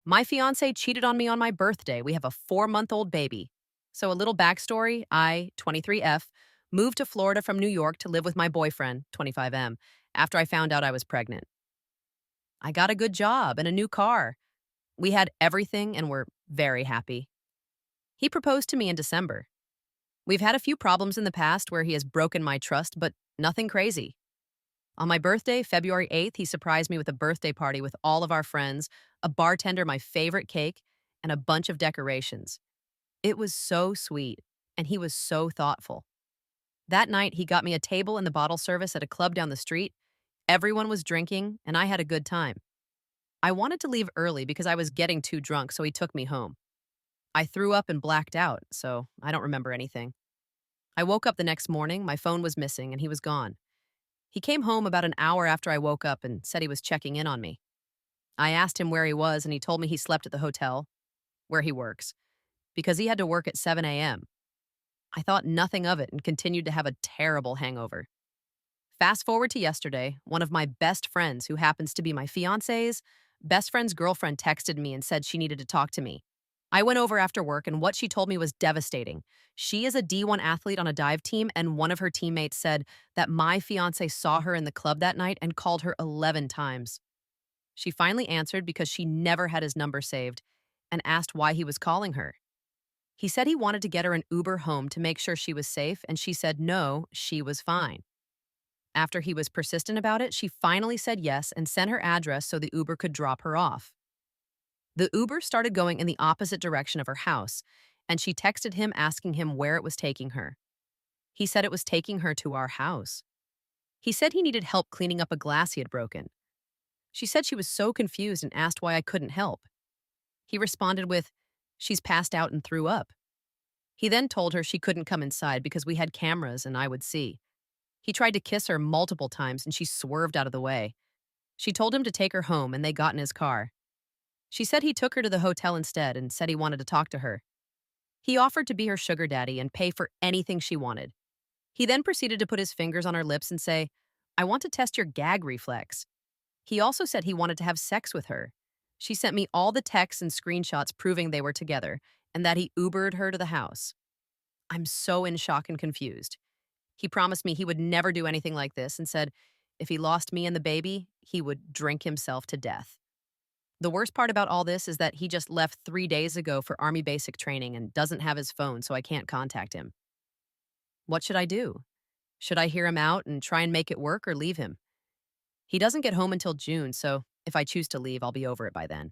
My fiance cheated on me on my birthday. We have a 4-month-old baby. So, a little backstory: I, 23F, moved to Florida from New York to live with my boyfriend, 25M, after I found out I was pregnant. I got a good job and a new car. We had everything and were very happy. He proposed to me in December. We've had a few problems in the past where he has broken my trust, but nothing crazy. On my birthday, February 8th, he surprised me with a birthday party with all of our friends, a bartender, my favorite cake, and a bunch of decorations. It was so sweet, and he was so thoughtful. That night, he got me a table in the bottle service at a club down the street. Everyone was drinking, and I had a good time. I wanted to leave early because I was getting too drunk, so he took me home. I threw up and blacked out, so I don't remember anything. I woke up the next morning, my phone was missing, and he was gone. He came home about an hour after I woke up and said he was checking in on me. I asked him where he was, and he told me he slept at the hotel, where he works, because he had to work at 7 a.m. I thought nothing of it and continued to have a terrible hangover. Fast forward to yesterday, one of my best friends, who happens to be my fiance's best friend's girlfriend, texted me and said she needed to talk to me. I went over after work, and what she told me was devastating. She is a D1 athlete on a dive team, and one of her teammates said that my fiance saw her in the club that night and called her 11 times. She finally answered because she never had his number saved and asked why he was calling her. He said he wanted to get her an Uber home to make sure she was safe, and she said no, she was fine. After he was persistent about it, she finally said yes and sent her address so the Uber could drop her off. The Uber started going in the opposite direction of her house, and she texted him asking him where it was taking her. He said it was taking her to our house. He said he needed help cleaning up a glass he had broken. She said she was so confused and asked why I couldn't help. He responded with, "She's passed out and threw up." He then told her she couldn't come inside because we had cameras and I would see. He tried to kiss her multiple times and she swerved out of the way. She told him to take her home and they got in his car. She said he took her to the hotel instead and said he wanted to talk to her. He offered to be her sugar daddy and pay for anything she wanted. He then proceeded to put his fingers on her lips and say, "I want to test your gag reflex." He also said he wanted to have sex with her. She sent me all the texts and screenshots proving they were together and that he Ubered her to the house. I'm so in shock and confused. He promised me he would never do anything like this and said if he lost me and the baby, he would drink himself to death. The worst part about all this is that he just left 3 days ago for Army basic training and doesn't have his phone, so I can't contact him. What should I do? Should I hear him out and try and make it work or leave him? He doesn't get home until June, so if I choose to leave, I'll be over it by then.